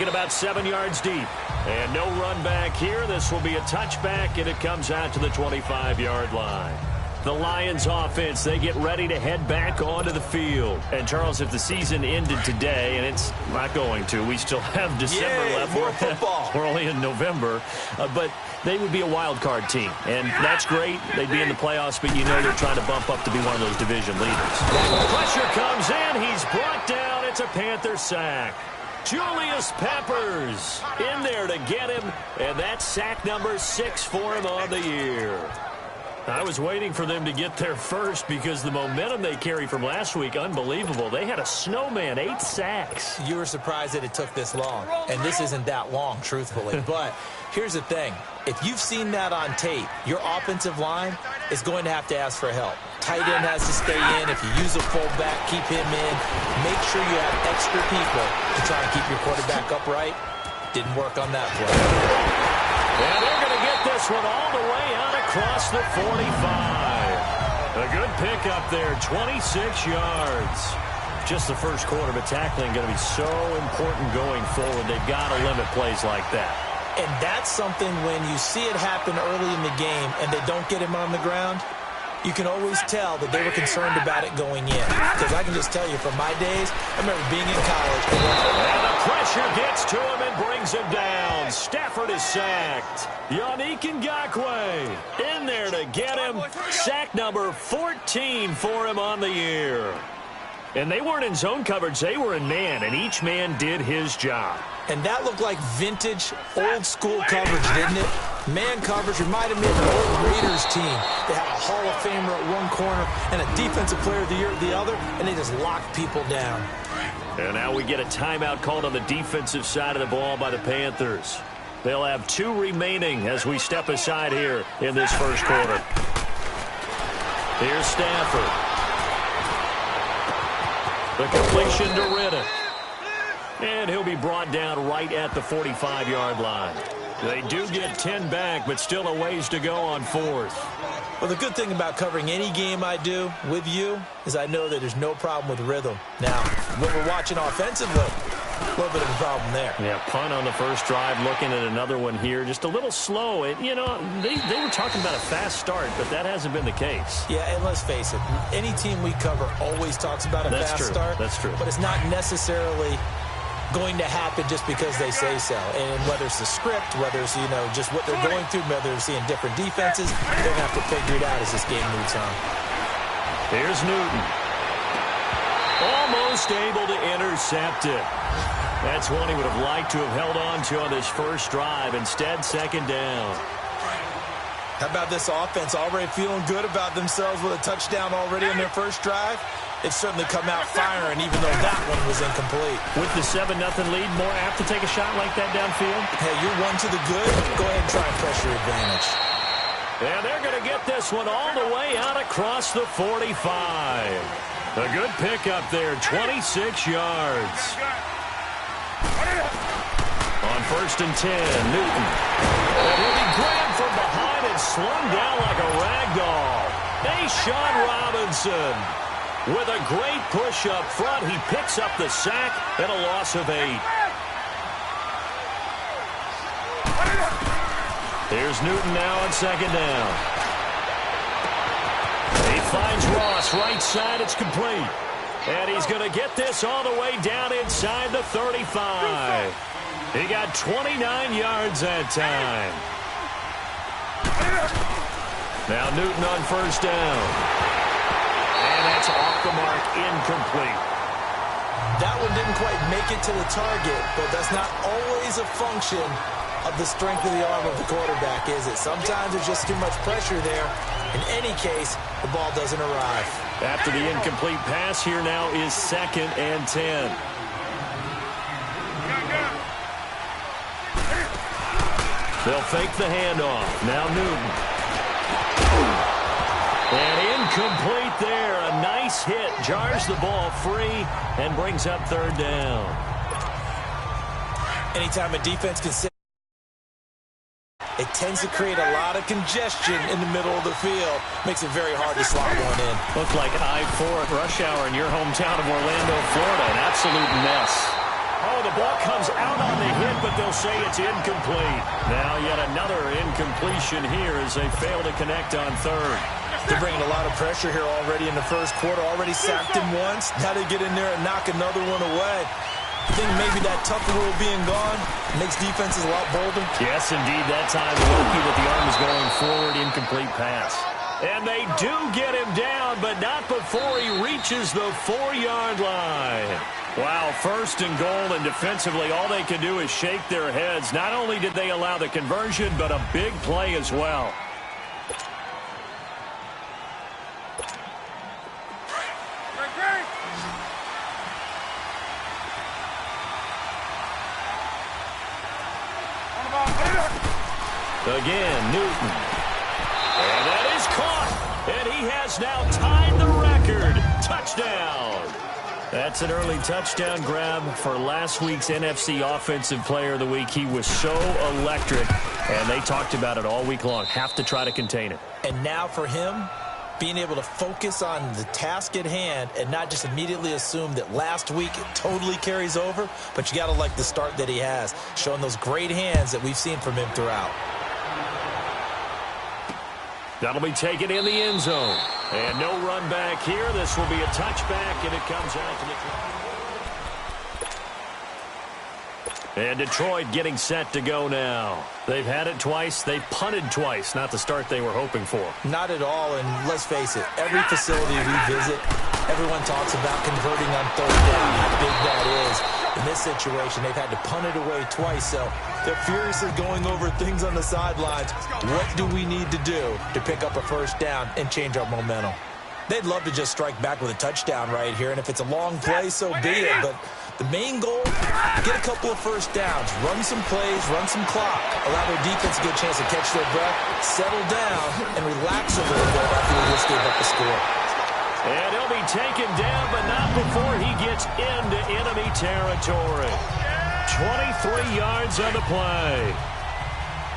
looking about 7 yards deep. And no run back here. This will be a touchback, and it comes out to the 25-yard line. The Lions offense, they get ready to head back onto the field. And, Charles, if the season ended today, and it's not going to, we still have December left. More football. We're only in November. But they would be a wild card team. And that's great. They'd be in the playoffs, but you know they're trying to bump up to be one of those division leaders. Pressure comes in. He's brought down. It's a Panther sack. Julius Peppers in there to get him. And that's sack number 6 for him on the year. I was waiting for them to get there first because the momentum they carry from last week, unbelievable. They had a snowman, 8 sacks. You were surprised that it took this long, and this isn't that long, truthfully. But here's the thing. If you've seen that on tape, your offensive line is going to have to ask for help. Tight end has to stay in. If you use a fullback, keep him in. Make sure you have extra people to try and keep your quarterback upright. Didn't work on that play. And they're going to get this one all the way out across the 45. A good pickup there, 26 yards. Just the first quarter, but tackling going to be so important going forward. They've got to limit plays like that. And that's something when you see it happen early in the game and they don't get him on the ground, you can always tell that they were concerned about it going in. Because I can just tell you from my days, I remember being in college. And the pressure gets to him and brings him down. Stafford is sacked. Yannick Ngakoue in there to get him. Sack number 14 for him on the year. And they weren't in zone coverage. They were in man, and each man did his job. And that looked like vintage, old-school coverage, didn't it? Man coverage reminded me of an old Raiders team. They had a Hall of Famer at one corner and a Defensive Player of the Year at the other, and they just locked people down. And now we get a timeout called on the defensive side of the ball by the Panthers. They'll have 2 remaining as we step aside here in this first quarter. Here's Stafford. The completion to Riddick. And he'll be brought down right at the 45-yard line. They do get 10 back, but still a ways to go on 4th. Well, the good thing about covering any game I do with you is I know that there's no problem with rhythm. Now, when we're watching offensively, a little bit of a problem there. Yeah, punt on the first drive, looking at another one here. Just a little slow. You know, they were talking about a fast start, but that hasn't been the case. Yeah, and let's face it, any team we cover always talks about a fast start. That's true. But it's not necessarily going to happen just because they say so. And whether it's the script, whether it's, you know, just what they're going through, whether they're seeing different defenses, they're going to have to figure it out as this game moves on. Here's Newton. Almost able to intercept it. That's one he would have liked to have held on to on this first drive. Instead, second down. How about this offense already feeling good about themselves with a touchdown already on their first drive? It's certainly come out firing, even though that one was incomplete. With the 7-0 lead, more apt to take a shot like that downfield? Hey, you're one to the good. Go ahead and try and press your advantage. And they're going to get this one all the way out across the 45. A good pickup there, 26 yards. On 1st and 10, Newton. And he'll be grabbed from behind and slung down like a rag doll. Sean Robinson with a great push up front. He picks up the sack and a loss of 8. Here's Newton now on second down. He finds Ross right side. It's complete. And he's going to get this all the way down inside the 35. He got 29 yards that time. Now Newton on first down. And that's off the mark, incomplete. That one didn't quite make it to the target, but that's not always a function of the strength of the arm of the quarterback, is it? Sometimes there's just too much pressure there. In any case, the ball doesn't arrive. After the incomplete pass, here now is 2nd and 10. They'll fake the handoff. Now Newton. And incomplete there. A nice hit. Jars the ball free and brings up 3rd down. Anytime a defense can sit, it tends to create a lot of congestion in the middle of the field. Makes it very hard to slot one in. Looks like I-4 at rush hour in your hometown of Orlando, Florida. An absolute mess. Oh, the ball comes out on the but they'll say it's incomplete. Now yet another incompletion here as they fail to connect on third. They're bringing a lot of pressure here already in the first quarter. Already sacked him once. Now they get in there and knock another one away. I think maybe that tougher rule being gone makes defenses a lot bolder. Yes, indeed. That time, lucky that the arm is going forward. Incomplete pass. And they do get him down, but not before he reaches the 4-yard line. Wow, first and goal, and defensively, all they can do is shake their heads. Not only did they allow the conversion, but a big play as well. Again, Newton. And that is caught. And he has now tied the record. Touchdown. That's an early touchdown grab for last week's NFC Offensive Player of the Week. He was so electric, and they talked about it all week long. Have to try to contain it. And now for him, being able to focus on the task at hand and not just immediately assume that last week it totally carries over, but you got to like the start that he has, showing those great hands that we've seen from him throughout. That'll be taken in the end zone. And no run back here. This will be a touchback, and it comes out to the... And Detroit getting set to go now. They've had it twice. They've punted twice. Not the start they were hoping for. Not at all, and let's face it, every facility we visit, everyone talks about converting on third down, how big that is. In this situation, they've had to punt it away twice, so they're furiously going over things on the sidelines. What do we need to do to pick up a first down and change our momentum? They'd love to just strike back with a touchdown right here, and if it's a long play, so be it. But the main goal, get a couple of first downs, run some plays, run some clock, allow their defense a good chance to catch their breath, settle down, and relax a little bit after we just gave up the score. And he'll be taken down, but not before he gets into enemy territory. 23 yards on the play.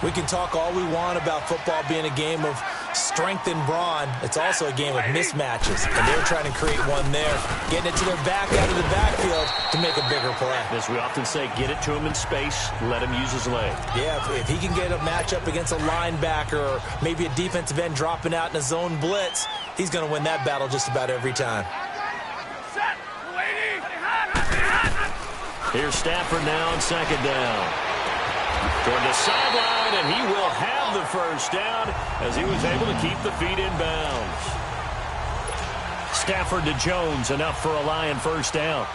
We can talk all we want about football being a game of strength and brawn. It's also a game of mismatches, and they're trying to create one there, getting it to their back out of the backfield to make a bigger play. As we often say, get it to him in space, let him use his leg. Yeah, if he can get a matchup against a linebacker or maybe a defensive end dropping out in a zone blitz, he's going to win that battle just about every time. Here's Stafford now on second down. Toward the sideline, and he will have the first down as he was able to keep the feet in bounds. Stafford to Jones, enough for a Lion first down.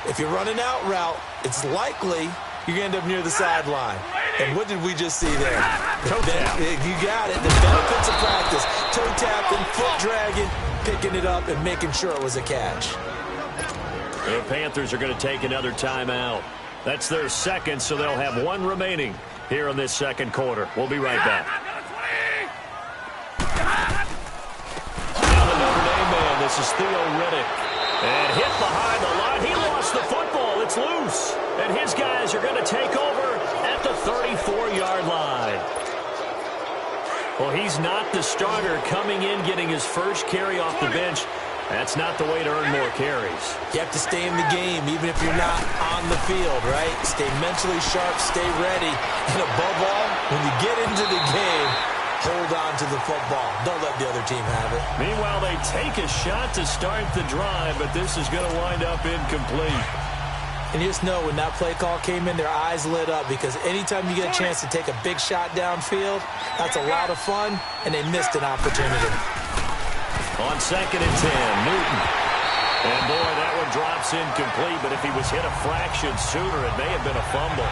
If you're running out route, it's likely you're going to end up near the sideline. And what did we just see there? Toe tap. You got it. The benefits of practice. Toe tapping, foot dragging, picking it up, and making sure it was a catch. The Panthers are going to take another timeout. That's their second, so they'll have one remaining here in this second quarter. We'll be right back. Now the Notre Dame man, this is Theo Riddick. And hit behind the line. He lost the football. It's loose. And his guys are going to take over at the 34-yard line. Well, he's not the starter coming in, getting his first carry off the bench. That's not the way to earn more carries. You have to stay in the game, even if you're not on the field, right? Stay mentally sharp, stay ready. And above all, when you get into the game, hold on to the football. Don't let the other team have it. Meanwhile, they take a shot to start the drive, but this is going to wind up incomplete. And you just know when that play call came in, their eyes lit up, because anytime you get a chance to take a big shot downfield, that's a lot of fun, and they missed an opportunity. On second and 10, Newton. And boy, that one drops incomplete, but if he was hit a fraction sooner, it may have been a fumble.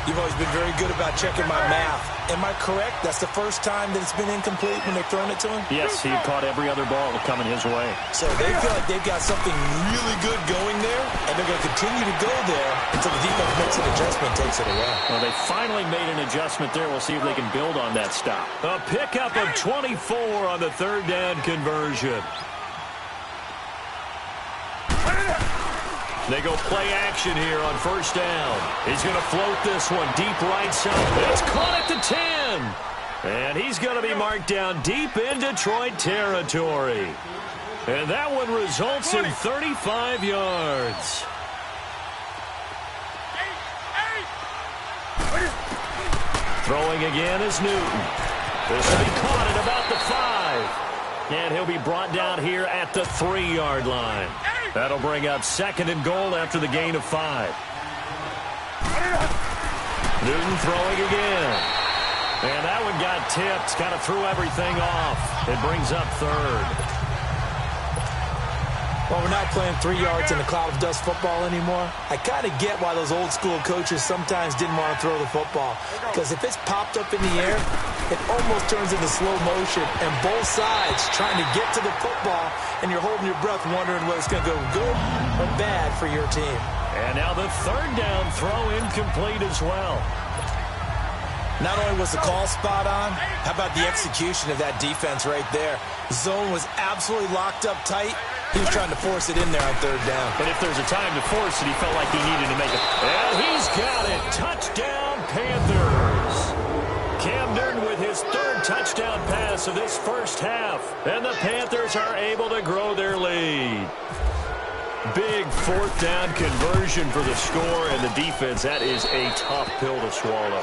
You've always been very good about checking my math. Am I correct? That's the first time that it's been incomplete when they've thrown it to him? Yes, he caught every other ball coming his way. So they feel like they've got something really good going there, and they're going to continue to go there until the defense makes an adjustment and takes it away. Well, they finally made an adjustment there. We'll see if they can build on that stop. A pickup of 24 on the third down conversion. They go play action here on first down. He's going to float this one deep right side. It's caught at the 10. And he's going to be marked down deep in Detroit territory. And that one results in 35 yards. Throwing again is Newton. This will be caught at about the 5. And he'll be brought down here at the 3-yard line. That'll bring up 2nd and goal after the gain of 5. Newton throwing again. And that one got tipped. Kind of threw everything off. It brings up 3rd. Well, we're not playing 3 yards in a cloud of dust football anymore. I kind of get why those old school coaches sometimes didn't want to throw the football. Because if it's popped up in the air, it almost turns into slow motion. And both sides trying to get to the football, and you're holding your breath wondering whether it's going to go good or bad for your team. And now the 3rd down throw incomplete as well. Not only was the call spot on, how about the execution of that defense right there? The zone was absolutely locked up tight. He was trying to force it in there on 3rd down. But if there's a time to force it, he felt like he needed to make it. And he's got it. Touchdown, Panthers. Cam Newton with his 3rd touchdown pass of this first half. And the Panthers are able to grow their lead. Big 4th down conversion for the score, and the defense, that is a tough pill to swallow.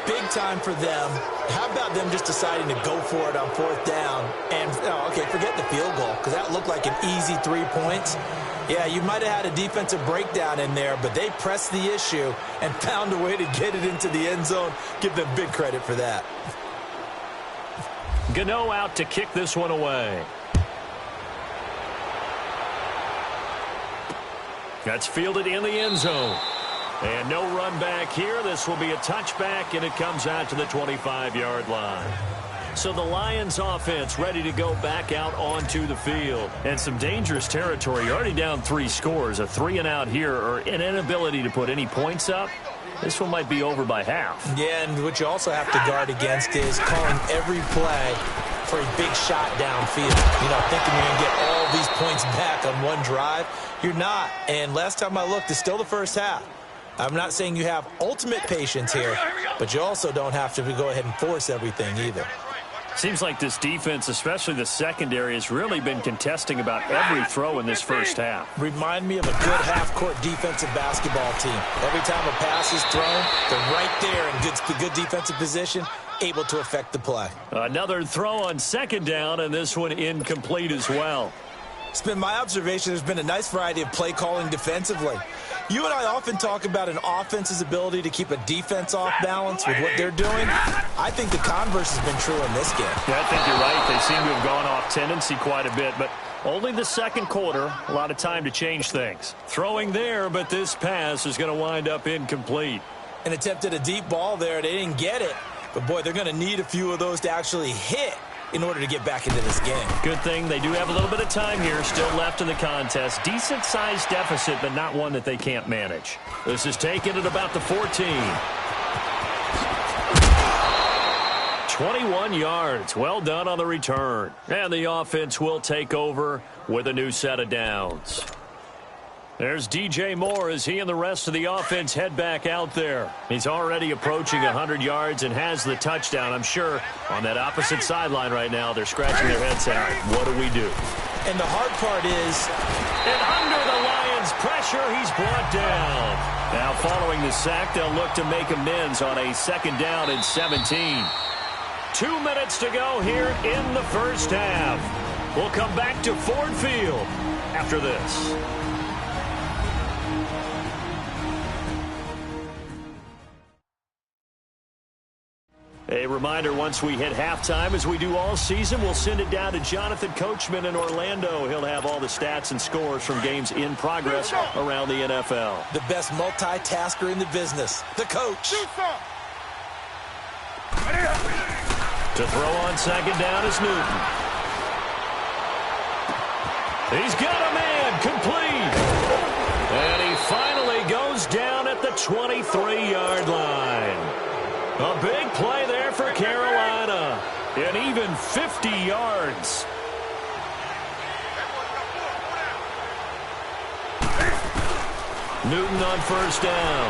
Big time for them. How about them just deciding to go for it on 4th down? And, okay, forget the field goal, because that looked like an easy 3 points. Yeah, you might have had a defensive breakdown in there, but they pressed the issue and found a way to get it into the end zone. Give them big credit for that. Gano out to kick this one away. That's fielded in the end zone. And no run back here. This will be a touchback, and it comes out to the 25-yard line. So the Lions offense ready to go back out onto the field. And some dangerous territory. You're already down 3 scores. A 3-and-out here, or an inability to put any points up. This one might be over by half. Yeah, and what you also have to guard against is calling every play for a big shot downfield. You know, thinking you're going to get all these points back on one drive. You're not. And last time I looked, it's still the first half. I'm not saying you have ultimate patience here, but you also don't have to go ahead and force everything either. Seems like this defense, especially the secondary, has really been contesting about every throw in this first half. Remind me of a good half-court defensive basketball team. Every time a pass is thrown, they're right there in good defensive position, able to affect the play. Another throw on 2nd down, and this one incomplete as well. It's been my observation there's been a nice variety of play calling defensively. You and I often talk about an offense's ability to keep a defense off balance with what they're doing. I think the converse has been true in this game. Yeah, I think you're right. They seem to have gone off tendency quite a bit, but only the 2nd quarter, a lot of time to change things. Throwing there, but this pass is going to wind up incomplete. An attempt at a deep ball there. They didn't get it. But, boy, they're going to need a few of those to actually hit in order to get back into this game. Good thing they do have a little bit of time here still left in the contest. Decent-sized deficit, but not one that they can't manage. This is taken at about the 14. 21 yards. Well done on the return. And the offense will take over with a new set of downs. There's DJ Moore as he and the rest of the offense head back out there. He's already approaching 100 yards and has the touchdown. I'm sure on that opposite sideline right now, they're scratching their heads out. What do we do? And the hard part is... And under the Lions' pressure, he's brought down. Now following the sack, they'll look to make amends on a 2nd down and 17. 2 minutes to go here in the first half. We'll come back to Ford Field after this. A reminder, once we hit halftime, as we do all season, we'll send it down to Jonathan Coachman in Orlando. He'll have all the stats and scores from games in progress around the NFL. The best multitasker in the business, the coach. To throw on 2nd down is Newton. He's got a man, complete. And he finally goes down at the 23-yard line. A big play there for Carolina. And even 50 yards. Newton on 1st down.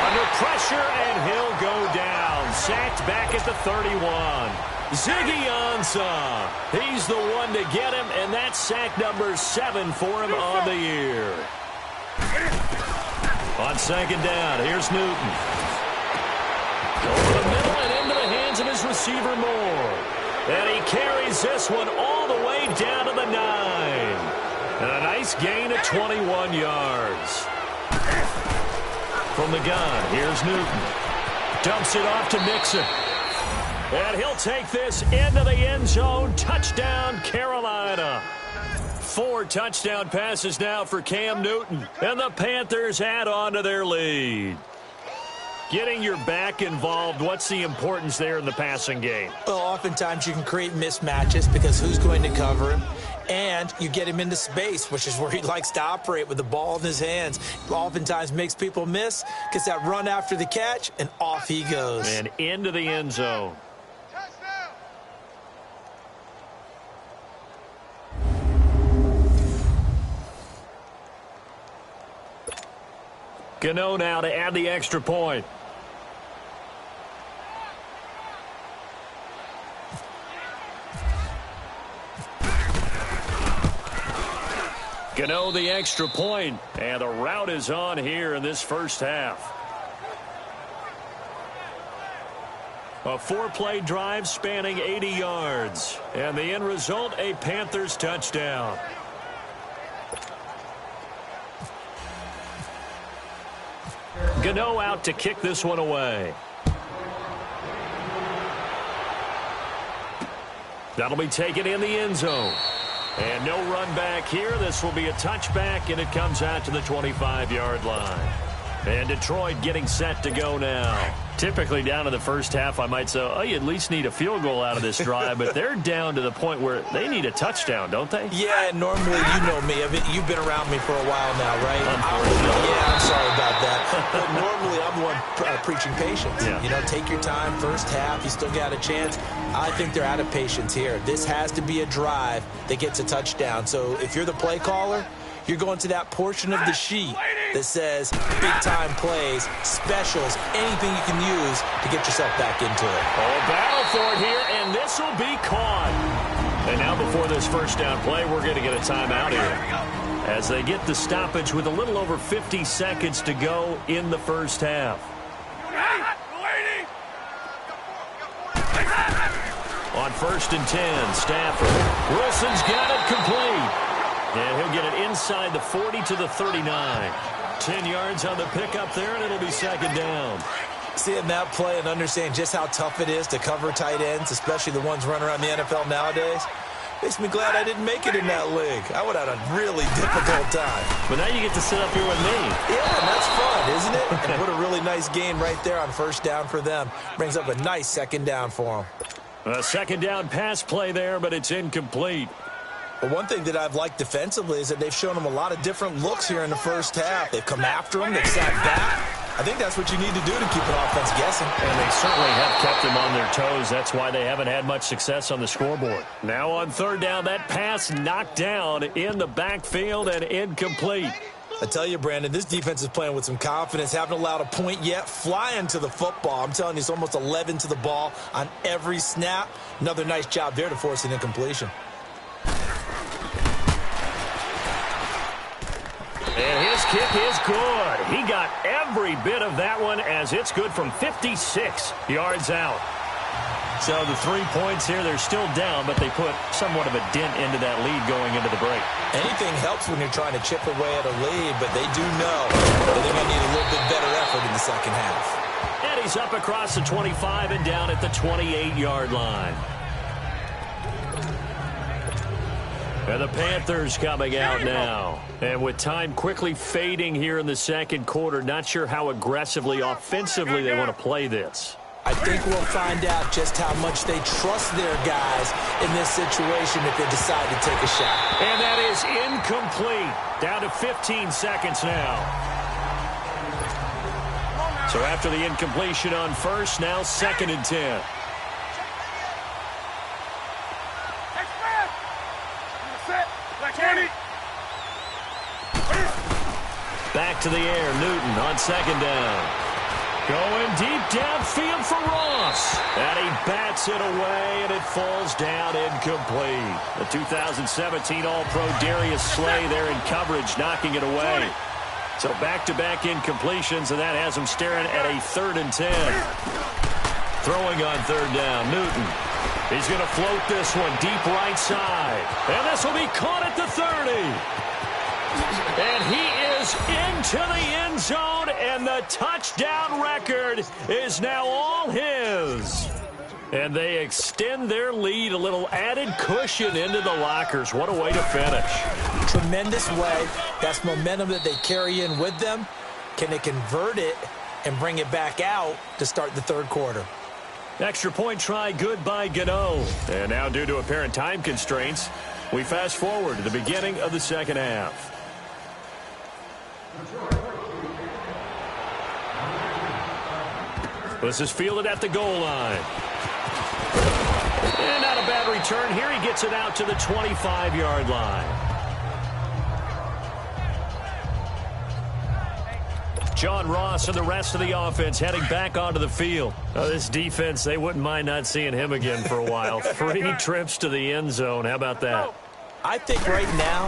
Under pressure, and he'll go down. Sacked back at the 31. Ziggy Ansah. He's the one to get him, and that's sack number 7 for him on the year. On 2nd down, here's Newton. Over the middle and into the hands of his receiver Moore. And he carries this one all the way down to the 9. And a nice gain of 21 yards. From the gun, here's Newton. Dumps it off to Mixon. And he'll take this into the end zone. Touchdown, Carolina. 4 touchdown passes now for Cam Newton. And the Panthers add on to their lead. Getting your back involved, what's the importance there in the passing game? Well, oftentimes you can create mismatches because who's going to cover him? And you get him into space, which is where he likes to operate with the ball in his hands. Oftentimes makes people miss, gets that run after the catch, and off he goes. And into the end zone. Gano now to add the extra point. Gano the extra point, and the route is on here in this first half. A 4-play drive spanning 80 yards, and the end result, a Panthers touchdown. Gano out to kick this one away. That'll be taken in the end zone. And no run back here. This will be a touchback, and it comes out to the 25-yard line. And Detroit getting set to go now. Typically down to the first half, I might say, oh, you at least need a field goal out of this drive. But they're down to the point where they need a touchdown, don't they? Yeah, normally, you know me. You've been around me for a while now, right? Yeah, I'm sorry about that. But normally, I'm the one preaching patience. Yeah. You know, take your time. First half, you still got a chance. I think they're out of patience here. This has to be a drive that gets a touchdown. So if you're the play caller, you're going to that portion of the sheet that says big-time plays, specials, anything you can use to get yourself back into it. Oh, battle for it here, and this will be caught. And now before this first down play, we're going to get a timeout here as they get the stoppage with a little over 50 seconds to go in the first half. On 1st and 10, Stafford. Wilson's got it complete. And he'll get it inside the 40 to the 39. 10 yards on the pickup there, and it'll be second down. Seeing that play and understanding just how tough it is to cover tight ends, especially the ones running around the NFL nowadays, makes me glad I didn't make it in that league. I would have had a really difficult time. But now you get to sit up here with me. Yeah, and that's fun, isn't it? And what a really nice gain right there on first down for them. Brings up a nice second down for them. A second down pass play there, but it's incomplete. But one thing that I've liked defensively is that they've shown them a lot of different looks here in the first half. They've come after them. They've sat back. I think that's what you need to do to keep an offense guessing. And they certainly have kept them on their toes. That's why they haven't had much success on the scoreboard. Now on third down, that pass knocked down in the backfield and incomplete. I tell you, Brandon, this defense is playing with some confidence. Haven't allowed a point yet. Flying to the football. I'm telling you, it's almost 11 to the ball on every snap. Another nice job there to force an incompletion. And his kick is good. He got every bit of that one as it's good from 56 yards out. So the 3 points here, they're still down, but they put somewhat of a dent into that lead going into the break. Anything helps when you're trying to chip away at a lead, but they do know that they're going to need a little bit better effort in the second half. And he's up across the 25 and down at the 28-yard line. And the Panthers coming out now. And with time quickly fading here in the second quarter, not sure how aggressively, offensively they want to play this. I think we'll find out just how much they trust their guys in this situation if they decide to take a shot. And that is incomplete. Down to 15 seconds now. So after the incompletion on first, now 2nd and 10. Back to the air, Newton on 2nd down. Going deep downfield for Ross. And he bats it away, and it falls down incomplete. The 2017 All-Pro Darius Slay there in coverage, knocking it away. So back-to-back incompletions, and that has him staring at a 3rd and 10. Throwing on third down, Newton. He's going to float this one deep right side. And this will be caught at the 30. And he is into the end zone, and the touchdown record is now all his. And they extend their lead, a little added cushion into the lockers. What a way to finish. Tremendous way. That's momentum that they carry in with them. Can they convert it and bring it back out to start the third quarter? Extra point try, good by Gano. And now, due to apparent time constraints, we fast forward to the beginning of the second half. This is fielded at the goal line. And not a bad return here. He gets it out to the 25-yard line. John Ross and the rest of the offense heading back onto the field. This defense, they wouldn't mind not seeing him again for a while. 3 trips to the end zone. How about that? I think right now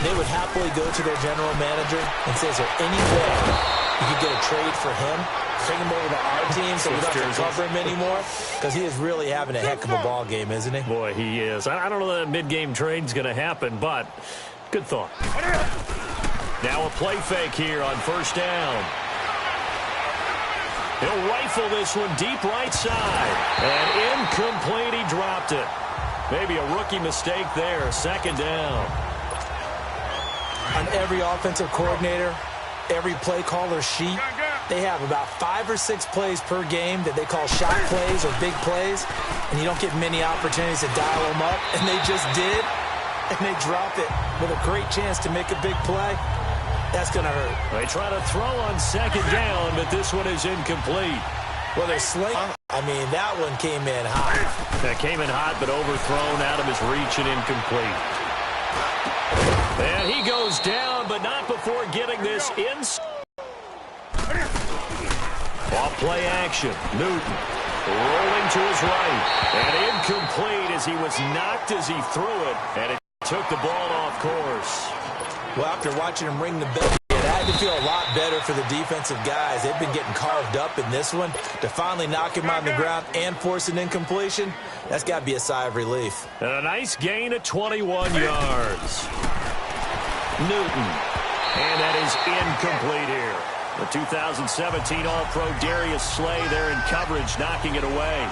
they would happily go to their general manager and say, is there any way you could get a trade for him? Bring him over to our team so we don't have to cover him anymore? Because he is really having a heck of a ball game, isn't he? Boy, he is. I don't know that mid-game trade's going to happen, but good thought. Now a play fake here on first down. He'll rifle this one deep right side. And incomplete, he dropped it. Maybe a rookie mistake there. Second down. On every offensive coordinator, every play caller sheet, they have about 5 or 6 plays per game that they call shot plays or big plays, and you don't get many opportunities to dial them up, and they just did, and they drop it with a great chance to make a big play. That's going to hurt. They try to throw on second down, but this one is incomplete. Well, they're sling. I mean, that one came in hot. That came in hot, but overthrown out of his reach and incomplete. And he goes down, but not before getting this in. Off play action. Newton rolling to his right. And incomplete as he was knocked as he threw it. And it took the ball off course. Well, after watching him ring the bell, it had to feel a lot better for the defensive guys. They've been getting carved up in this one. To finally knock him on the ground and force an incompletion, that's got to be a sigh of relief. And a nice gain of 21 yards. Newton. And that is incomplete here. The 2017 All-Pro Darius Slay there in coverage, knocking it away.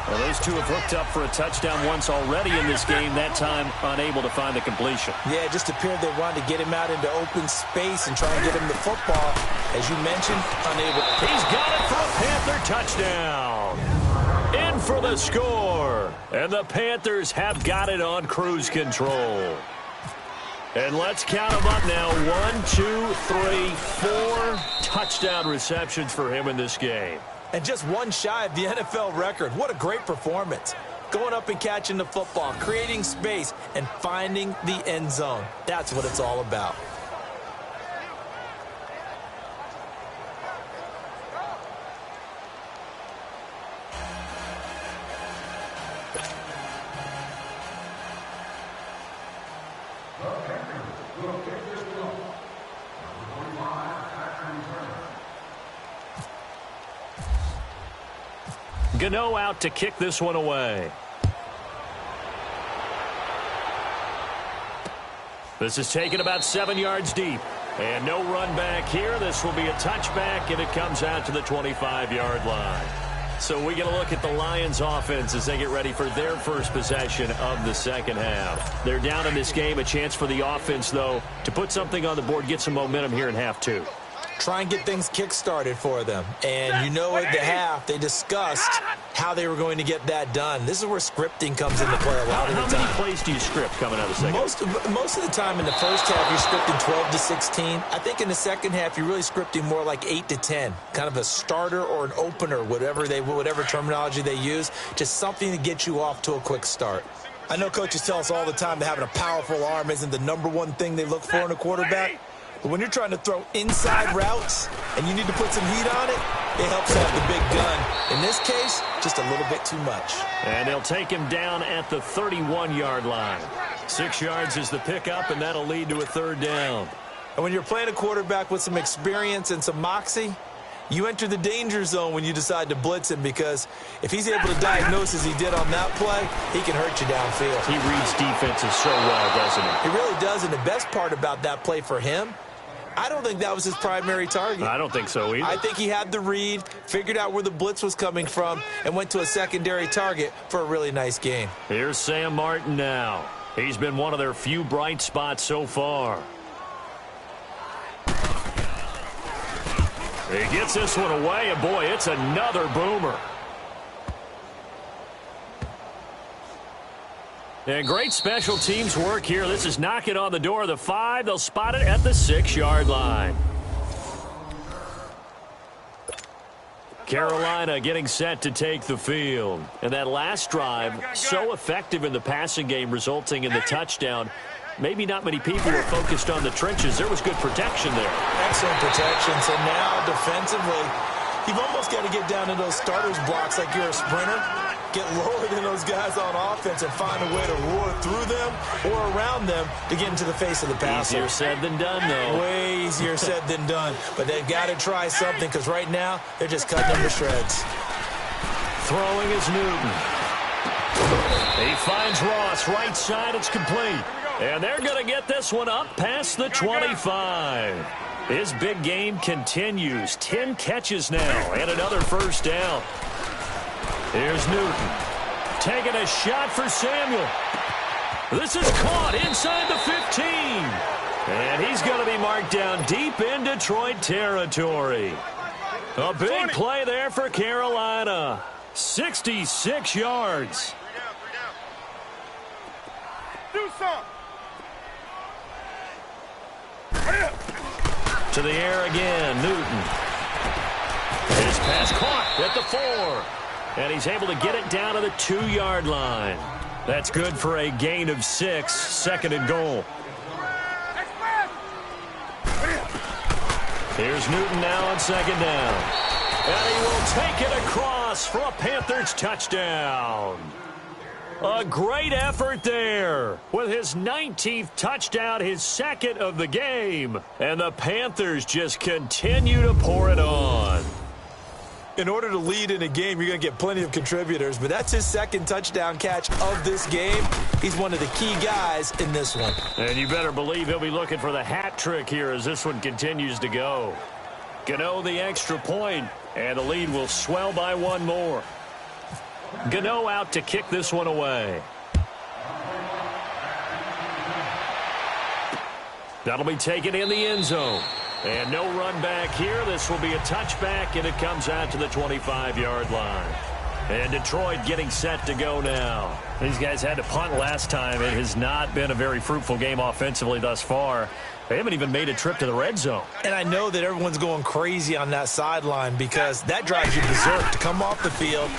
Well, those two have hooked up for a touchdown once already in this game, that time unable to find the completion. Yeah, it just appeared they wanted to get him out into open space and try and get him the football. As you mentioned, unable. He's got it for a Panther touchdown. In for the score. And the Panthers have got it on cruise control. And let's count them up now. 1, 2, 3, 4 touchdown receptions for him in this game. And just one shy of the NFL record. What a great performance. Going up and catching the football, creating space, and finding the end zone. That's what it's all about. Gano out to kick this one away. This is taken about 7 yards deep. And no run back here. This will be a touchback, and it comes out to the 25-yard line. So we get a look at the Lions offense as they get ready for their first possession of the second half. They're down in this game. A chance for the offense, though, to put something on the board, get some momentum here in half 2. Try and get things kick-started for them. And you know at the half, they discussed how they were going to get that done. This is where scripting comes into play a lot of the time. How many plays do you script coming out of the second? Most of the time in the first half, you're scripting 12 to 16. I think in the second half, you're really scripting more like 8 to 10. Kind of a starter or an opener, whatever terminology they use. Just something to get you off to a quick start. I know coaches tell us all the time that having a powerful arm isn't the #1 thing they look for in a quarterback. But when you're trying to throw inside routes and you need to put some heat on it, it helps have the big gun. In this case, just a little bit too much. And they'll take him down at the 31-yard line. 6 yards is the pickup, and that'll lead to a third down. And when you're playing a quarterback with some experience and some moxie, you enter the danger zone when you decide to blitz him, because if he's able to diagnose as he did on that play, he can hurt you downfield. He reads defenses so well, doesn't he? He really does, and the best part about that play for him, I don't think that was his primary target. I don't think so either. I think he had the read, figured out where the blitz was coming from, and went to a secondary target for a really nice gain. Here's Sam Martin now. He's been one of their few bright spots so far. He gets this one away, and boy, it's another boomer. And great special teams work here. This is knocking on the door of the 5. They'll spot it at the 6-yard line. Carolina getting set to take the field. And that last drive, so effective in the passing game, resulting in the touchdown. Maybe not many people were focused on the trenches. There was good protection there. Excellent protection. So now, defensively, you've almost got to get down to those starters blocks like you're a sprinter. Get lower than those guys on offense and find a way to roar through them or around them to get into the face of the passer. Easier said than done, though. Way easier said than done. But they've got to try something, because right now they're just cutting them to shreds. Throwing is Newton. He finds Ross. Right side, it's complete. And they're going to get this one up past the 25. His big game continues. 10 catches now and another first down. Here's Newton. Taking a shot for Samuel. This is caught inside the 15. And he's going to be marked down deep in Detroit territory. A big play there for Carolina. 66 yards. Do something. To the air again, Newton. His pass caught at the 4. And he's able to get it down to the 2-yard line. That's good for a gain of 6, second and goal. Here's Newton now on second down. And he will take it across for a Panthers touchdown. A great effort there with his 19th touchdown, his second of the game. And the Panthers just continue to pour it on. In order to lead in a game, you're going to get plenty of contributors, but that's his second touchdown catch of this game. He's one of the key guys in this one. And you better believe he'll be looking for the hat trick here as this one continues to go. Gano the extra point, and the lead will swell by one more. Gano out to kick this one away. That'll be taken in the end zone. And no run back here. This will be a touchback, and it comes out to the 25-yard line. And Detroit getting set to go now. These guys had to punt last time. It has not been a very fruitful game offensively thus far. They haven't even made a trip to the red zone. And I know that everyone's going crazy on that sideline, because that drives you berserk to come off the field,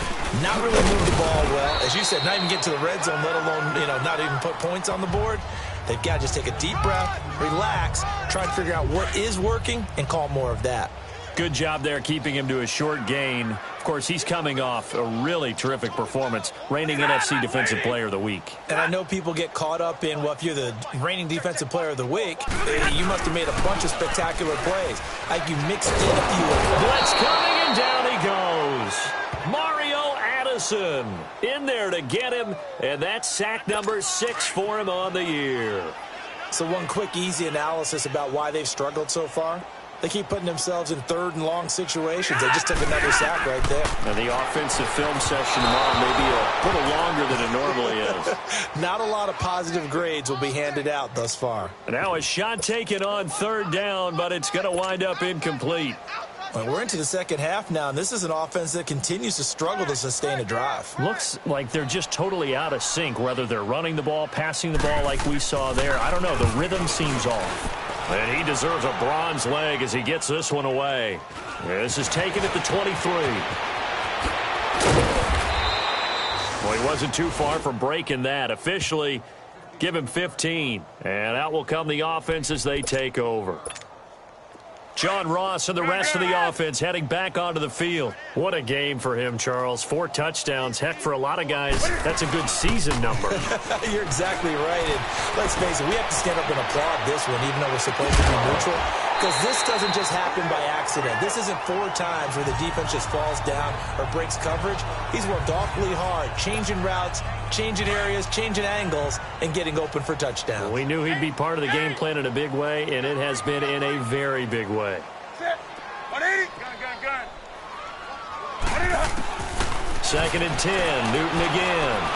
not really move the ball well. As you said, not even get to the red zone, let alone, not even put points on the board. They've got to just take a deep breath, relax, try to figure out what is working, and call more of that. Good job there keeping him to a short gain. Of course, he's coming off a really terrific performance, reigning NFC Defensive Player of the Week. And I know people get caught up in, well, if you're the reigning Defensive Player of the Week, you must have made a bunch of spectacular plays. Like you mixed in a few. Blitz coming, and down he goes. Mario Addison in there to get him, and that's sack number 6 for him on the year. So one quick, easy analysis about why they've struggled so far. They keep putting themselves in third and long situations. They just took another sack right there. Now the offensive film session tomorrow may be a little longer than it normally is. Not a lot of positive grades will be handed out thus far. Now a shot taken on third down, but it's going to wind up incomplete. Well, we're into the second half now, and this is an offense that continues to struggle to sustain a drive. Looks like they're just totally out of sync, whether they're running the ball, passing the ball like we saw there. I don't know. The rhythm seems off. And he deserves a bronze leg as he gets this one away. This is taken at the 23. Well, he wasn't too far from breaking that. Officially, give him 15. And out will come the offense as they take over. John Ross and the rest of the offense heading back onto the field. What a game for him, Charles. 4 touchdowns. Heck, for a lot of guys, that's a good season number. You're exactly right. And let's face it, we have to stand up and applaud this one, even though we're supposed to be neutral. because this doesn't just happen by accident. This isn't 4 times where the defense just falls down or breaks coverage. He's worked awfully hard, changing routes, changing areas, changing angles, and getting open for touchdowns. We knew he'd be part of the game plan in a big way, and it has been in a very big way. Second and 10, Newton again.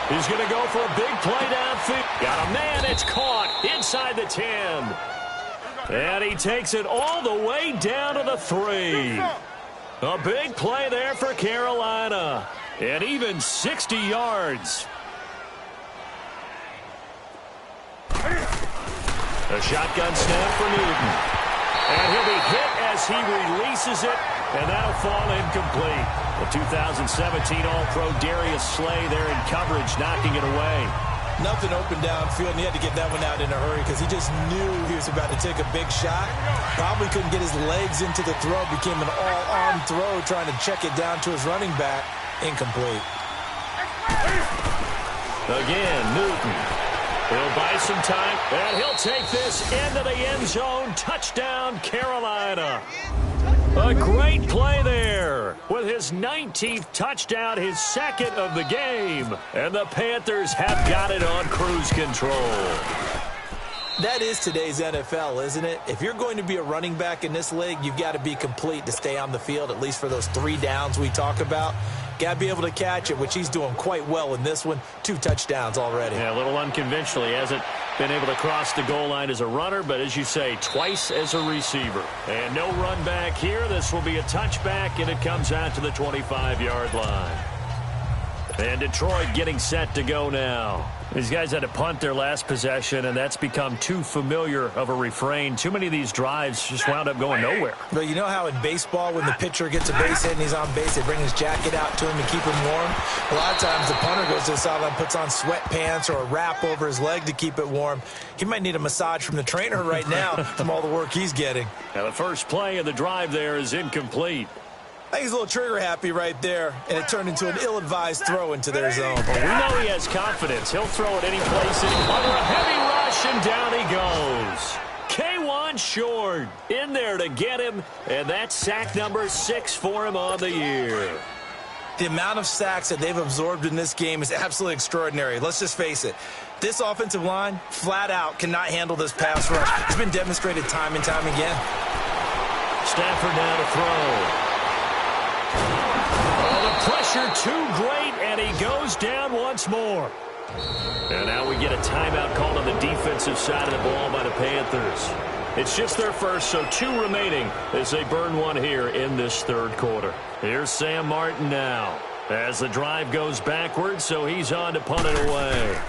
He's going to go for a big play downfield. Got a man, it's caught inside the 10. And he takes it all the way down to the 3. A big play there for Carolina. And even 60 yards. A shotgun snap for Newton. And he'll be hit as he releases it, and that'll fall incomplete. The 2017 All-Pro Darius Slay there in coverage, knocking it away. Nothing open downfield, and he had to get that one out in a hurry because he just knew he was about to take a big shot. Probably couldn't get his legs into the throw. Became an all-arm throw, trying to check it down to his running back. Incomplete. Again, Newton. He'll buy some time, and he'll take this into the end zone. Touchdown, Carolina. A great play there with his 19th touchdown, his second of the game. And the Panthers have got it on cruise control. That is today's NFL, isn't it? If you're going to be a running back in this league, you've got to be complete to stay on the field, at least for those 3 downs we talk about. Got to be able to catch it, which he's doing quite well in this one. 2 touchdowns already. Yeah, a little unconventional. He hasn't been able to cross the goal line as a runner, but as you say, twice as a receiver. And no run back here. This will be a touchback, and it comes out to the 25-yard line. And Detroit getting set to go now. These guys had to punt their last possession, and that's become too familiar of a refrain. Too many of these drives just wound up going nowhere. But you know how in baseball, when the pitcher gets a base hit and he's on base, they bring his jacket out to him to keep him warm? A lot of times the punter goes to the sideline, puts on sweatpants or a wrap over his leg to keep it warm. He might need a massage from the trainer right now from all the work he's getting. Now the first play of the drive there is incomplete. I think he's a little trigger happy right there, and it turned into an ill-advised throw into their zone. Well, we know he has confidence. He'll throw it any place under a heavy rush, and down he goes. K1 Short in there to get him, and that's sack number 6 for him on the year. The amount of sacks that they've absorbed in this game is absolutely extraordinary. Let's just face it. This offensive line, flat out, cannot handle this pass rush. It's been demonstrated time and time again. Stafford now to throw. Oh, the pressure too great, and he goes down once more. And now we get a timeout called on the defensive side of the ball by the Panthers. It's just their first, so 2 remaining as they burn one here in this third quarter. Here's Sam Martin now as the drive goes backwards, so he's on to punt it away.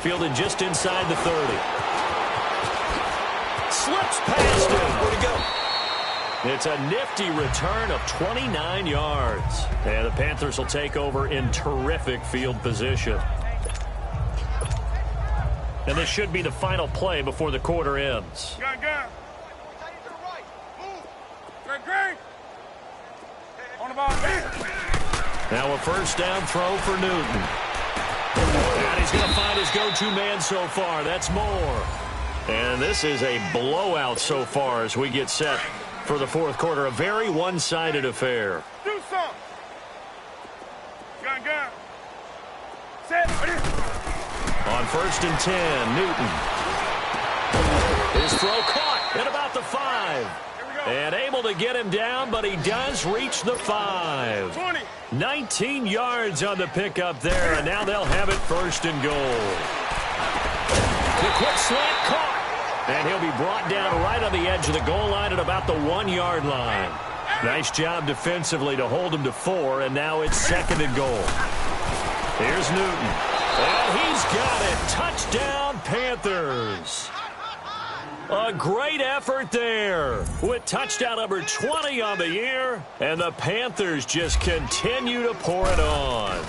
Fielded just inside the 30. Slips past him. Where'd he go? It's a nifty return of 29 yards. And the Panthers will take over in terrific field position. And this should be the final play before the quarter ends. Now a first down throw for Newton. And he's going to find his go-to man so far. That's Moore. And this is a blowout so far as we get set for the fourth quarter. A very one-sided affair. Do something. Gun. Set. On 1st and 10, Newton. His throw caught at about the 5. And able to get him down, but he does reach the 5. 20. 19 yards on the pickup there, and now they'll have it 1st and goal. The quick slant caught. And he'll be brought down right on the edge of the goal line at about the 1-yard line. Nice job defensively to hold him to 4, and now it's 2nd and goal. Here's Newton. And he's got it. Touchdown, Panthers. A great effort there with touchdown number 20 on the year, and the Panthers just continue to pour it on.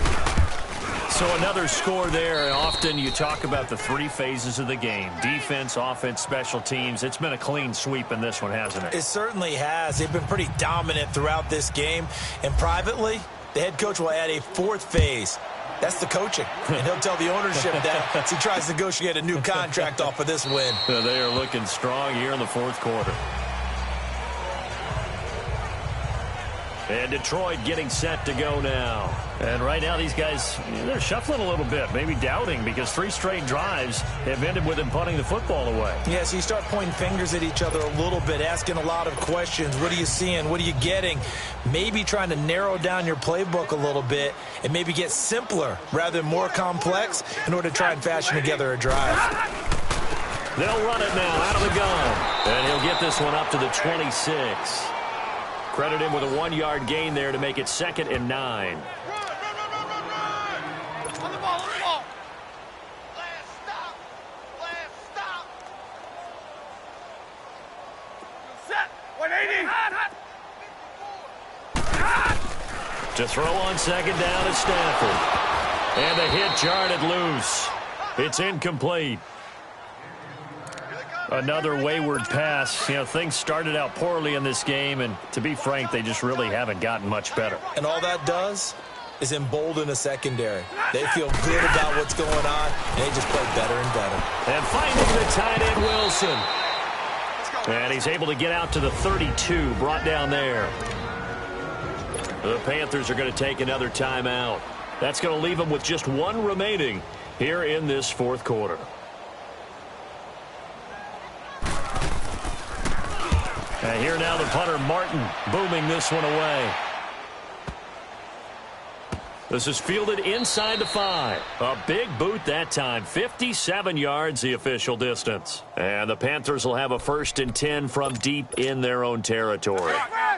So another score there, and often you talk about the 3 phases of the game. Defense, offense, special teams. It's been a clean sweep in this one, hasn't it? It certainly has. They've been pretty dominant throughout this game. And privately, the head coach will add a 4th phase. That's the coaching. And he'll tell the ownership that as he tries to negotiate a new contract off of this win. They are looking strong here in the fourth quarter. And Detroit getting set to go now. And right now these guys, they're shuffling a little bit, maybe doubting, because 3 straight drives have ended with them punting the football away. Yeah, so you start pointing fingers at each other a little bit, asking a lot of questions. What are you seeing? What are you getting? Maybe trying to narrow down your playbook a little bit and maybe get simpler rather than more complex in order to try and fashion together a drive. They'll run it now out of the gun. And he'll get this one up to the 26. Credit him with a 1-yard gain there to make it 2nd and 9. On the ball, on the ball. Last stop. Last stop. Set. 180. To throw on 2nd down is Stafford. And the hit jarred it loose. It's incomplete. Another wayward pass. You know, things started out poorly in this game, and to be frank, they just really haven't gotten much better. And all that does is embolden a secondary. They feel good about what's going on, and they just play better and better. And finding the tight end, Wilson. And he's able to get out to the 32, brought down there. The Panthers are going to take another timeout. That's going to leave them with just 1 remaining here in this fourth quarter. And here now the punter, Martin, booming this one away. This is fielded inside the 5. A big boot that time. 57 yards the official distance. And the Panthers will have a 1st and 10 from deep in their own territory.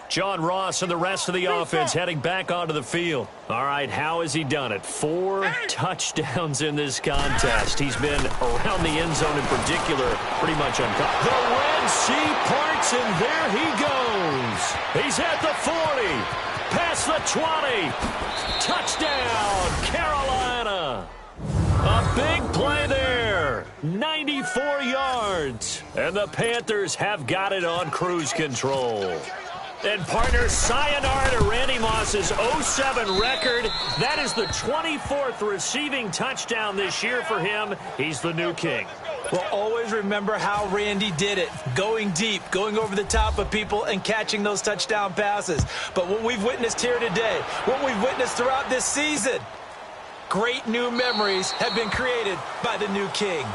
John Ross and the rest of the offense heading back onto the field. All right, how has he done it? 4 touchdowns in this contest. He's been around the end zone in particular, pretty much uncaught. The Red Sea parts, and there he goes. He's at the 40. Past the 20. Touchdown, Carolina. A big play there. 94 yards. And the Panthers have got it on cruise control. And partner, sayonara to Randy Moss's 07 record. That is the 24th receiving touchdown this year for him. He's the new king. Well, always remember how Randy did it. Going deep, going over the top of people, and catching those touchdown passes. But what we've witnessed here today, what we've witnessed throughout this season, great new memories have been created by the new king.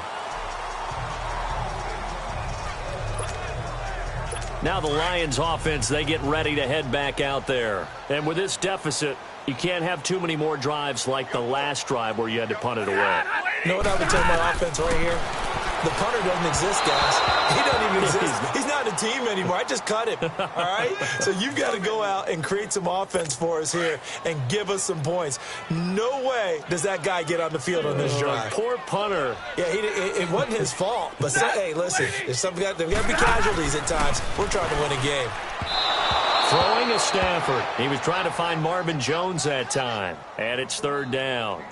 Now the Lions offense, they get ready to head back out there. And with this deficit, you can't have too many more drives like the last drive where you had to punt it away. You know what I would tell my offense right here? The punter doesn't exist, guys. He doesn't even exist. He's not a team anymore. I just cut him, all right? So you've got to go out and create some offense for us here and give us some points. No way does that guy get on the field on this drive. Poor punter. Yeah, it wasn't his fault. But, hey, listen, there's got to be casualties at times. We're trying to win a game. Throwing a Stafford. He was trying to find Marvin Jones that time. And it's 3rd down.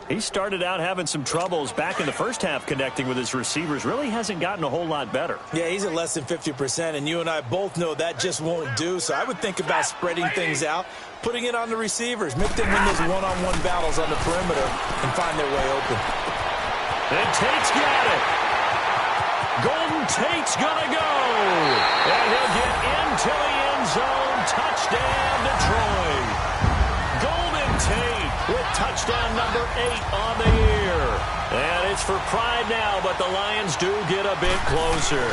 He started out having some troubles back in the first half connecting with his receivers. Really hasn't gotten a whole lot better. Yeah, he's at less than 50%, and you and I both know that just won't do. So I would think about spreading things out, putting it on the receivers, make them win those one-on-one battles on the perimeter, and find their way open. And Tate's got it. Golden Tate's going to go. And he'll get into the end zone. Touchdown, Detroit. Golden Tate with touchdown number 8 on the year. And it's for pride now, but the Lions do get a bit closer.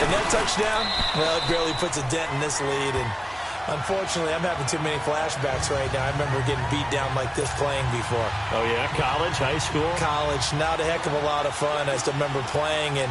And that touchdown, well, it barely puts a dent in this lead. And unfortunately, I'm having too many flashbacks right now. I remember getting beat down like this playing before. Oh, yeah? College, high school? College. Not a heck of a lot of fun. I still remember playing and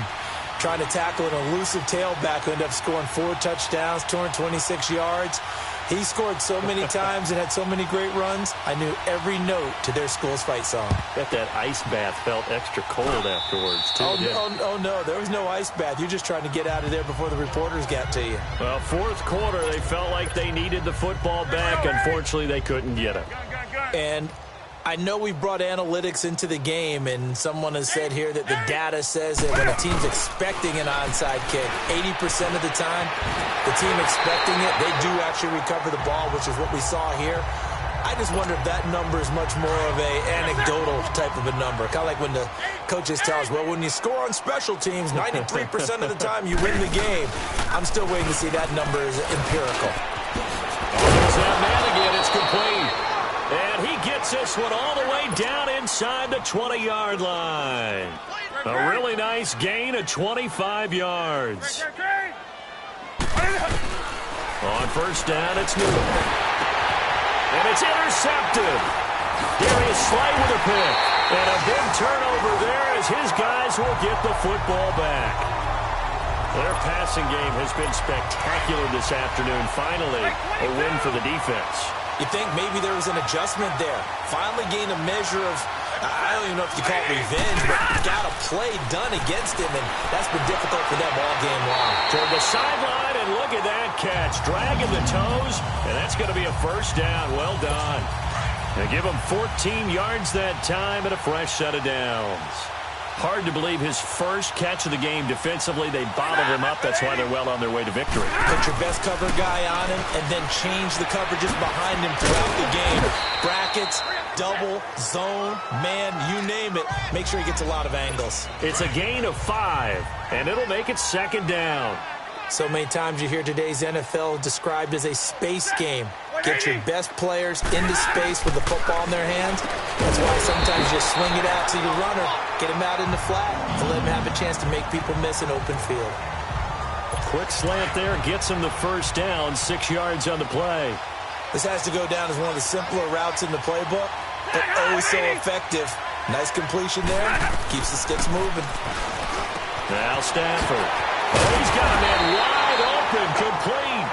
trying to tackle an elusive tailback who ended up scoring 4 touchdowns, 226 yards. He scored so many times and had so many great runs, I knew every note to their school's fight song. Bet that ice bath felt extra cold afterwards, too. Oh, no, there was no ice bath. You're just trying to get out of there before the reporters got to you. Well, fourth quarter, they felt like they needed the football back. Unfortunately, they couldn't get it. And I know we've brought analytics into the game, and someone has said here that the data says that when a team's expecting an onside kick, 80% of the time, the team expecting it, they do actually recover the ball, which is what we saw here. I just wonder if that number is much more of a anecdotal type of a number. Kind of like when the coaches tell us, well, when you score on special teams, 93% of the time you win the game. I'm still waiting to see that number is empirical. There's that man again. It's complete. And he gets this one all the way down inside the 20-yard line. A really nice gain of 25 yards. On first down, it's Newton. And it's intercepted. Darius Slay with a pick. And a big turnover there as his guys will get the football back. Their passing game has been spectacular this afternoon. Finally, a win for the defense. You think maybe there was an adjustment there. Finally gained a measure of, I don't even know if you call it revenge, but got a play done against him, and that's been difficult for them all game long. Toward the sideline, and look at that catch. Dragging the toes, and that's going to be a first down. Well done. They give him 14 yards that time and a fresh set of downs. Hard to believe his first catch of the game defensively. They bottled him up. That's why they're well on their way to victory. Put your best cover guy on him and then change the coverages behind him throughout the game. Brackets, double, zone, man, you name it. Make sure he gets a lot of angles. It's a gain of 5, and it'll make it second down. So many times you hear today's NFL described as a space game. Get your best players into space with the football in their hands. That's why sometimes you just swing it out to your runner, get him out in the flat, to let him have a chance to make people miss an open field. Quick slant there gets him the first down, 6 yards on the play. This has to go down as one of the simpler routes in the playbook, but oh so effective. Nice completion there. Keeps the sticks moving. Now Stafford. Oh, he's got a man wide open, complete.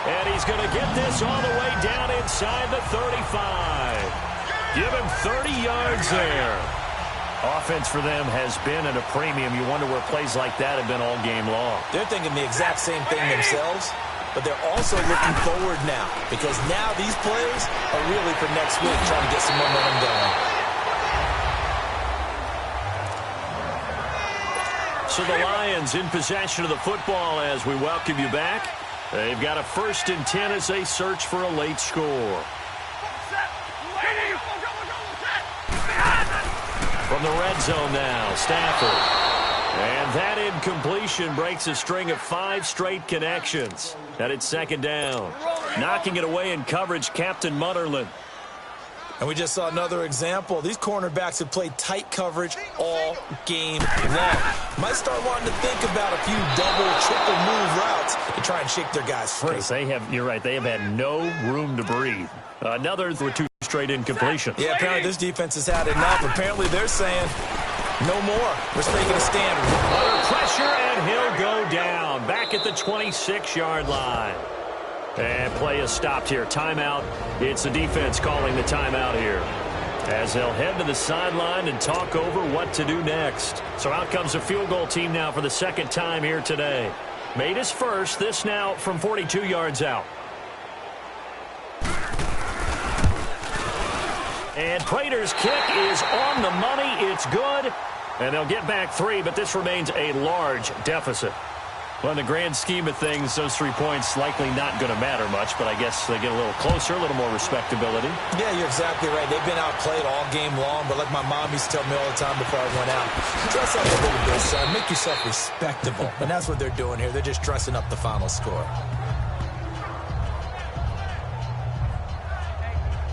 And he's going to get this all the way down inside the 35. Give him 30 yards there. Offense for them has been at a premium. You wonder where plays like that have been all game long. They're thinking the exact same thing themselves, but they're also looking forward now because now these plays are really for next week, trying to get some momentum going. So the Lions in possession of the football as we welcome you back. They've got a 1st and 10 as they search for a late score. From the red zone now, Stafford. And that incompletion breaks a string of 5 straight connections. And it's second down. Knocking it away in coverage, Captain Mutterland. And we just saw another example. These cornerbacks have played tight coverage all game long. Might start wanting to think about a few double, triple move routes to try and shake their guys free. You're right, they have had no room to breathe. Another with 2 straight incompletions. Yeah, apparently this defense has had enough. Apparently they're saying, no more. We're making a stand. Under pressure, and he'll go down. Back at the 26-yard line. And play is stopped here. Timeout. It's the defense calling the timeout here, as they'll head to the sideline and talk over what to do next. So out comes a field goal team now for the second time here today. Made his first. This now from 42 yards out. And Prater's kick is on the money. It's good. And they'll get back 3, but this remains a large deficit. Well, in the grand scheme of things, those 3 points likely not going to matter much, but I guess they get a little closer, a little more respectability. Yeah, you're exactly right. They've been outplayed all game long, but like my mom used to tell me all the time before I went out, dress up a little bit, son. Make yourself respectable. And that's what they're doing here. They're just dressing up the final score.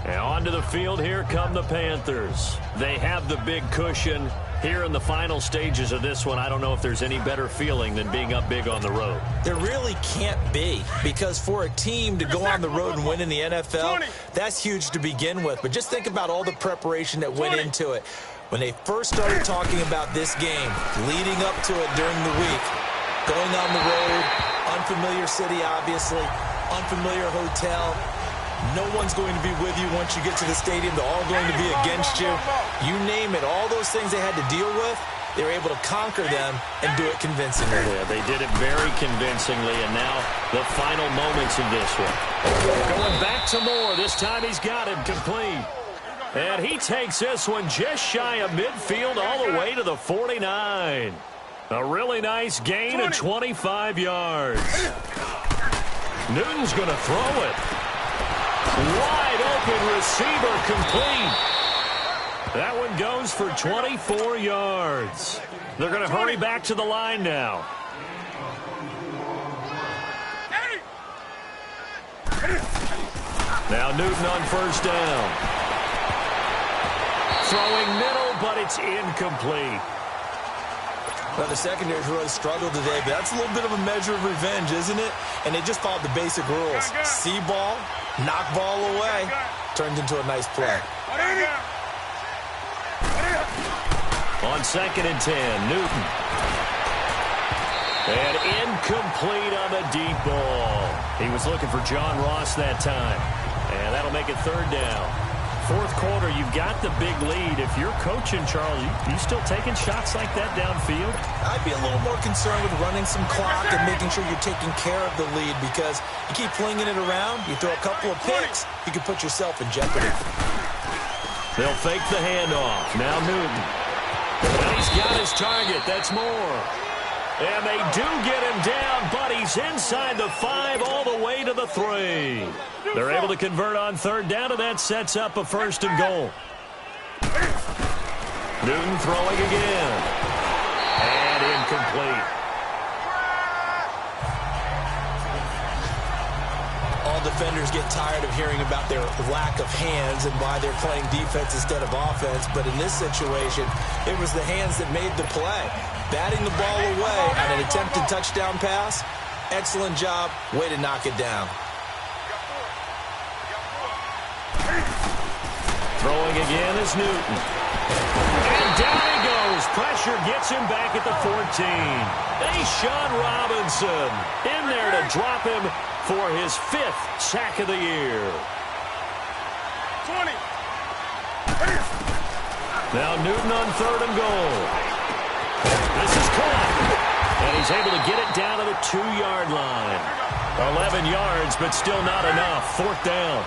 And onto the field, here come the Panthers. They have the big cushion. Here in the final stages of this one, I don't know if there's any better feeling than being up big on the road. There really can't be, because for a team to go on the road and win in the NFL, that's huge to begin with. But just think about all the preparation that went into it. When they first started talking about this game, leading up to it during the week, going on the road, unfamiliar city, obviously, unfamiliar hotel. No one's going to be with you once you get to the stadium. They're all going to be against you. You name it. All those things they had to deal with, they were able to conquer them and do it convincingly. Yeah, they did it very convincingly, and now the final moments of this one. Going back to Moore. This time he's got it complete. And he takes this one just shy of midfield all the way to the 49. A really nice gain of 25 yards. Newton's going to throw it. Wide open receiver complete. That one goes for 24 yards. They're going to hurry back to the line now. Now Newton on first down. Throwing middle, but it's incomplete. Well, the secondary's really struggled today, but that's a little bit of a measure of revenge, isn't it? And they just followed the basic rules. See ball, knock ball away. Turned into a nice play. On 2nd and 10, Newton. And incomplete on the deep ball. He was looking for John Ross that time. And that'll make it 3rd down. 4th quarter, you've got the big lead. If you're coaching, Charles, you still taking shots like that downfield? I'd be a little more concerned with running some clock and making sure you're taking care of the lead, because you keep flinging it around, you throw a couple of picks, you can put yourself in jeopardy. They'll fake the handoff. Now Newton. And he's got his target. That's more. And they do get him down, but he's inside the 5 all the way to the 3. They're able to convert on 3rd down, and that sets up a 1st and goal. Newton throwing again. And incomplete. All defenders get tired of hearing about their lack of hands and why they're playing defense instead of offense. But in this situation, it was the hands that made the play. Batting the ball away on an attempted touchdown pass. Excellent job. Way to knock it down. Throwing again is Newton. And down he goes. Pressure gets him back at the 14. Sean Robinson in there to drop him for his 5th sack of the year. 20. Now Newton on 3rd and goal. This is caught. And he's able to get it down to the 2-yard line. 11 yards, but still not enough. 4th down.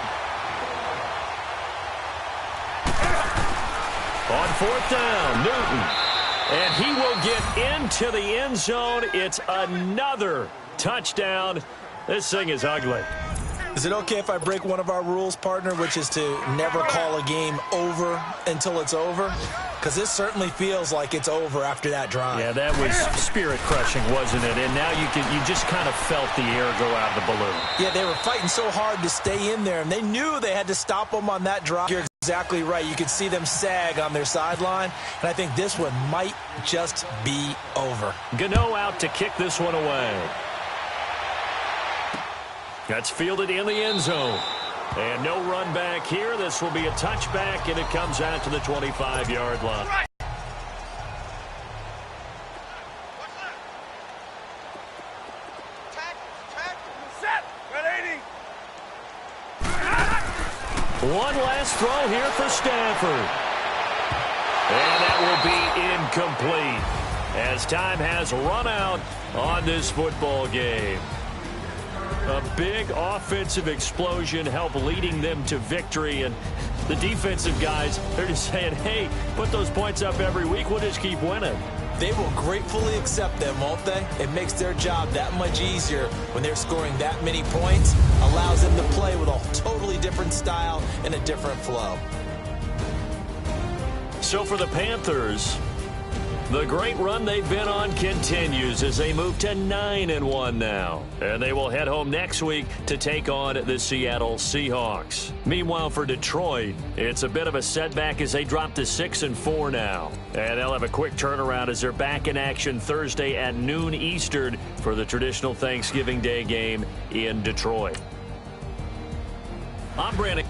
On 4th down, Newton. And he will get into the end zone. It's another touchdown. This thing is ugly. Is it okay if I break one of our rules, partner, which is to never call a game over until it's over? Because this certainly feels like it's over after that drive. Yeah, that was spirit-crushing, wasn't it? And now you just kind of felt the air go out of the balloon. Yeah, they were fighting so hard to stay in there, and they knew they had to stop them on that drive. You're exactly right. You could see them sag on their sideline, and I think this one might just be over. Gano out to kick this one away. That's fielded in the end zone. And no run back here. This will be a touchback, and it comes out to the 25-yard line. Right. Set. Red 80. One last throw here for Stafford. And that will be incomplete as time has run out on this football game. A big offensive explosion helped leading them to victory, and the defensive guys, they're just saying, hey, put those points up every week, we'll just keep winning. They will gratefully accept them, won't they? It makes their job that much easier when they're scoring that many points, allows them to play with a totally different style and a different flow. So for the Panthers, the great run they've been on continues as they move to 9-1 now. And they will head home next week to take on the Seattle Seahawks. Meanwhile, for Detroit, it's a bit of a setback as they drop to 6-4 now. And they'll have a quick turnaround as they're back in action Thursday at noon Eastern for the traditional Thanksgiving Day game in Detroit. I'm Brandon.